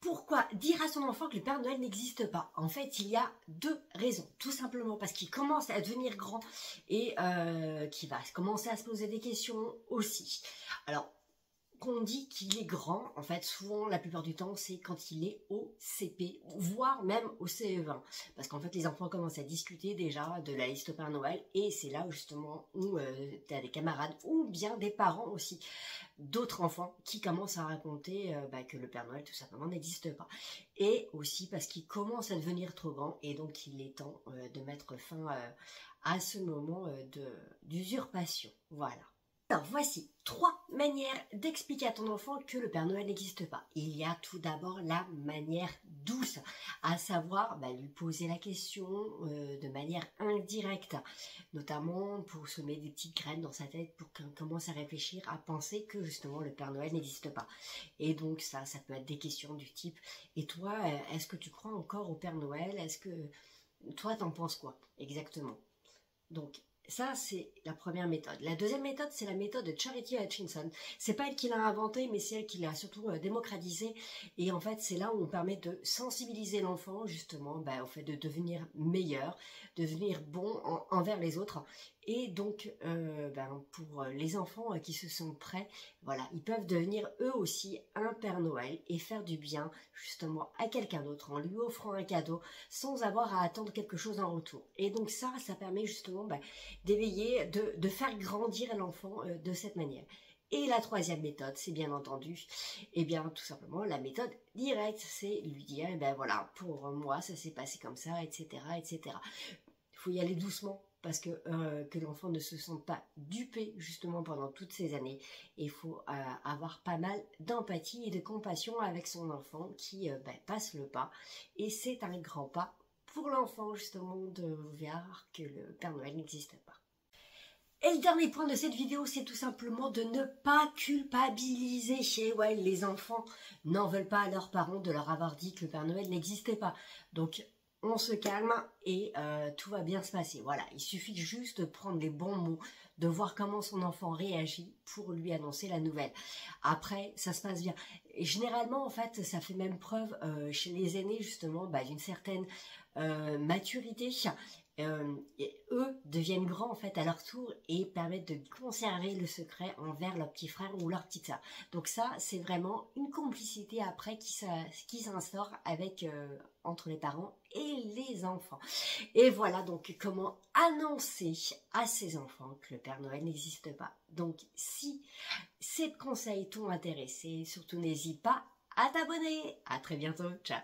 Pourquoi dire à son enfant que le Père Noël n'existe pas? En fait, il y a deux raisons. Tout simplement parce qu'il commence à devenir grand et qu'il va commencer à se poser des questions aussi. Alors, qu'on dit qu'il est grand, en fait, souvent, la plupart du temps, c'est quand il est au CP, voire même au CE20. Parce qu'en fait, les enfants commencent à discuter déjà de la liste au Père Noël, et c'est là justement où tu as des camarades, ou bien des parents aussi, d'autres enfants qui commencent à raconter que le Père Noël, tout simplement, n'existe pas. Et aussi parce qu'il commence à devenir trop grand, et donc il est temps de mettre fin à ce moment d'usurpation. Voilà. Alors voici 3 manières d'expliquer à ton enfant que le Père Noël n'existe pas. Il y a tout d'abord la manière douce, à savoir lui poser la question de manière indirecte, notamment pour semer des petites graines dans sa tête pour qu'il commence à réfléchir, à penser que justement le Père Noël n'existe pas. Et donc ça peut être des questions du type « Et toi, est-ce que tu crois encore au Père Noël? Est-ce que toi t'en penses quoi exactement ?» Donc ça, c'est la première méthode. La deuxième méthode, c'est la méthode de Charity Hutchinson. C'est pas elle qui l'a inventée, mais c'est elle qui l'a surtout démocratisée. Et en fait, c'est là où on permet de sensibiliser l'enfant, justement, au fait de devenir meilleur, devenir bon envers les autres. Et donc, pour les enfants qui se sentent prêts, voilà, ils peuvent devenir eux aussi un Père Noël et faire du bien, justement, à quelqu'un d'autre en lui offrant un cadeau sans avoir à attendre quelque chose en retour. Et donc ça permet justement d'éveiller, de faire grandir l'enfant de cette manière. Et la troisième méthode, c'est bien entendu, tout simplement la méthode directe, c'est lui dire, voilà, pour moi, ça s'est passé comme ça, etc., etc. Il faut y aller doucement parce que l'enfant ne se sente pas dupé justement pendant toutes ces années. Et il faut avoir pas mal d'empathie et de compassion avec son enfant qui passe le pas. Et c'est un grand pas pour l'enfant justement de voir que le Père Noël n'existe pas. Et le dernier point de cette vidéo, c'est tout simplement de ne pas culpabiliser. Et ouais, les enfants n'en veulent pas à leurs parents de leur avoir dit que le Père Noël n'existait pas. Donc, on se calme et tout va bien se passer. Voilà, il suffit juste de prendre les bons mots, de voir comment son enfant réagit pour lui annoncer la nouvelle. Après, ça se passe bien. Et généralement, en fait, ça fait même preuve chez les aînés, justement, d'une certaine maturité. Et eux deviennent grands en fait à leur tour et permettent de conserver le secret envers leur petit frère ou leur petite sœur. Donc ça, c'est vraiment une complicité après qui s'instaure avec entre les parents et les enfants. Et voilà donc comment annoncer à ses enfants que le Père Noël n'existe pas. Donc si ces conseils t'ont intéressé, surtout n'hésite pas à t'abonner. À très bientôt, ciao.